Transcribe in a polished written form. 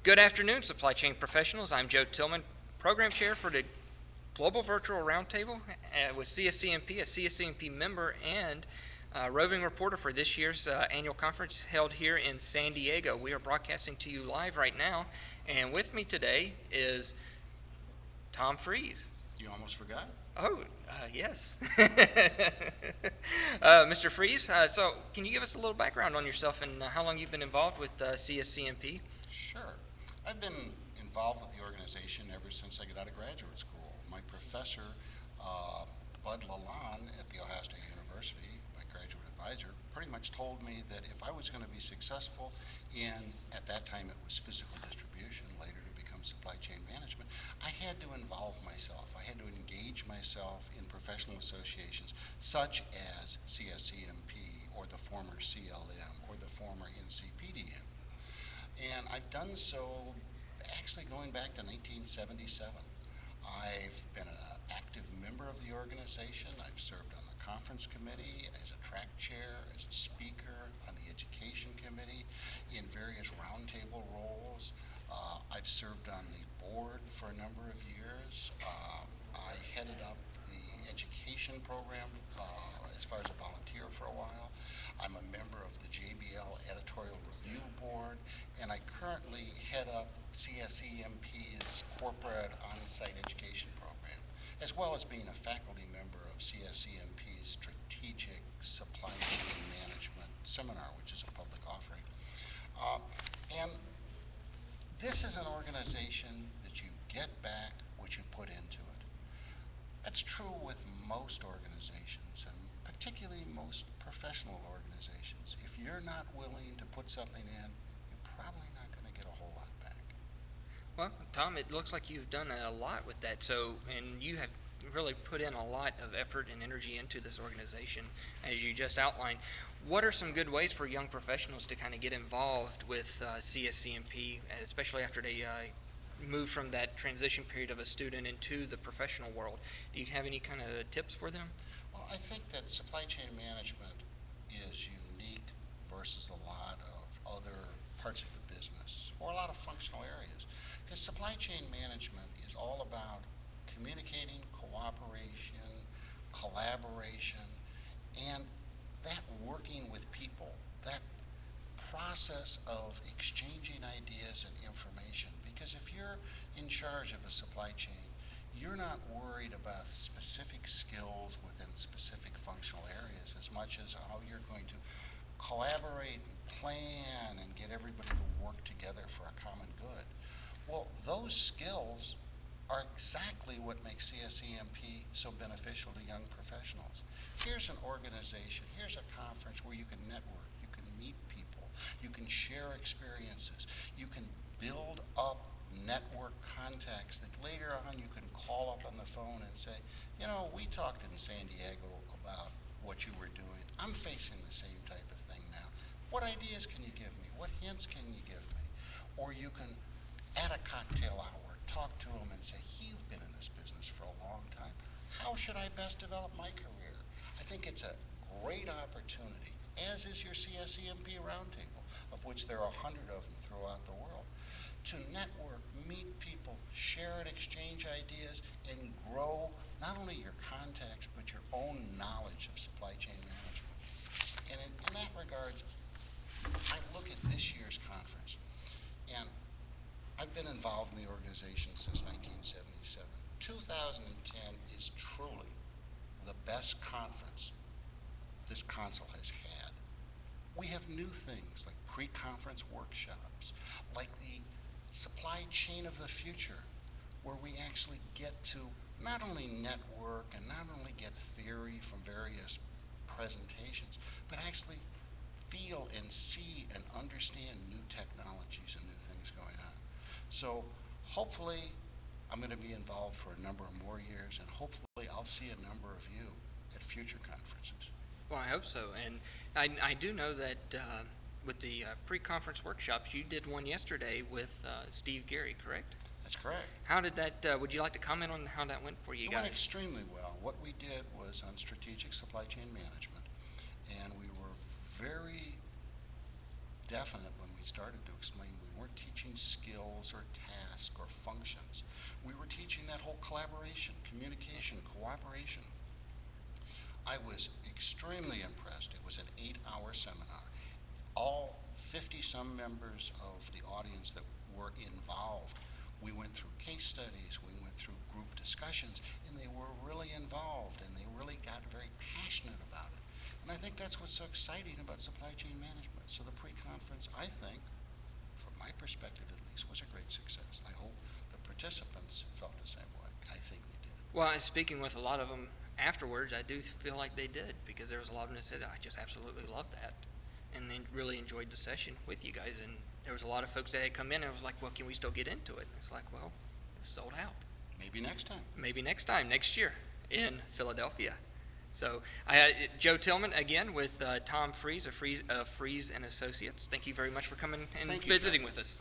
Good afternoon, supply chain professionals. I'm Joe Tillman, Program Chair for the Global Virtual Roundtable with CSCMP, a CSCMP member and roving reporter for this year's annual conference held here in San Diego. We are broadcasting to you live right now, and with me today is Tom Freese. You almost forgot? Oh, yes. Mr. Freese, so can you give us a little background on yourself and how long you've been involved with CSCMP? Sure. I've been involved with the organization ever since I got out of graduate school. My professor, Bud Lalonde at The Ohio State University, my graduate advisor, pretty much told me that if I was going to be successful in, at that time it was physical distribution, later to become supply chain management, I had to involve myself. I had to engage myself in professional associations such as CSCMP or the former CLM or the former NCPDM. And I've done so actually going back to 1977. I've been an active member of the organization. I've served on the conference committee, as a track chair, as a speaker, on the education committee, in various roundtable roles. I've served on the board for a number of years. I headed up the education program as far as a volunteer for a while. I'm a member of the JBL Editorial Review Board, and I currently head up CSEMP's corporate on-site education program, as well as being a faculty member of CSEMP's Strategic Supply Chain Management Seminar, which is a public offering. And this is an organization that you get back what you put into it. That's true with most organizations, and particularly most professional organizations. If you're not willing to put something in, you're probably not going to get a whole lot back. Well, Tom, it looks like you've done a lot with that. So, and you have really put in a lot of effort and energy into this organization, as you just outlined. What are some good ways for young professionals to kind of get involved with CSCMP, especially after they move from that transition period of a student into the professional world? Do you have any kind of tips for them? Well, I think that supply chain management is unique versus a lot of other parts of the business or a lot of functional areas. Because supply chain management is all about communicating, cooperation, collaboration, and that working with people, that process of exchanging ideas and information. Because if you're in charge of a supply chain, you're not worried about specific skills within specific functional areas as much as how you're going to collaborate and plan and get everybody to work together for a common good. Well, those skills are exactly what makes CSEMP so beneficial to young professionals. Here's an organization, here's a conference where you can network, you can meet people, you can share experiences, you can build up network contacts that later on you can call up on the phone and say, you know, we talked in San Diego about what you were doing. I'm facing the same type of thing now. What ideas can you give me? What hints can you give me? Or you can, at a cocktail hour, talk to them and say, you've been in this business for a long time. How should I best develop my career? I think it's a great opportunity, as is your CSEMP roundtable, of which there are 100 of them throughout the world, to network, meet people, share and exchange ideas, and grow not only your contacts, but your own knowledge of supply chain management. And in that regards, I look at this year's conference, and I've been involved in the organization since 1977. 2010 is truly the best conference this council has had. We have new things like pre-conference workshops, like the supply chain of the future, where we actually get to not only network and not only get theory from various presentations, but actually feel and see and understand new technologies and new things going on. So hopefully I'm going to be involved for a number of more years, and hopefully I'll see a number of you at future conferences. Well, I hope so. And I do know that with the pre-conference workshops, you did one yesterday with Steve Gary, correct? That's correct. How did that, would you like to comment on how that went for you It guys? went extremely well. What we did was on strategic supply chain management, and we were very definite when we started to explain we weren't teaching skills or tasks or functions. We were teaching that whole collaboration, communication, cooperation. I was extremely impressed. It was an 8-hour seminar. All 50-some members of the audience that were involved, we went through case studies, we went through group discussions, and they were really involved, and they really got very passionate about it. And I think that's what's so exciting about supply chain management. So the pre-conference, I think, from my perspective at least, was a great success. I hope the participants felt the same way. I think they did. Well, speaking with a lot of them afterwards, I do feel like they did, because there was a lot of them that said, I just absolutely loved that, and they really enjoyed the session with you guys. And there was a lot of folks that had come in and was like, well, can we still get into it? And it's like, well, it's sold out. Maybe next time. Maybe next time, next year in Philadelphia. So Joe Tillman again with Tom Freese of Freese and Associates. Thank you very much for coming and Thank you, visiting Jeff. with us.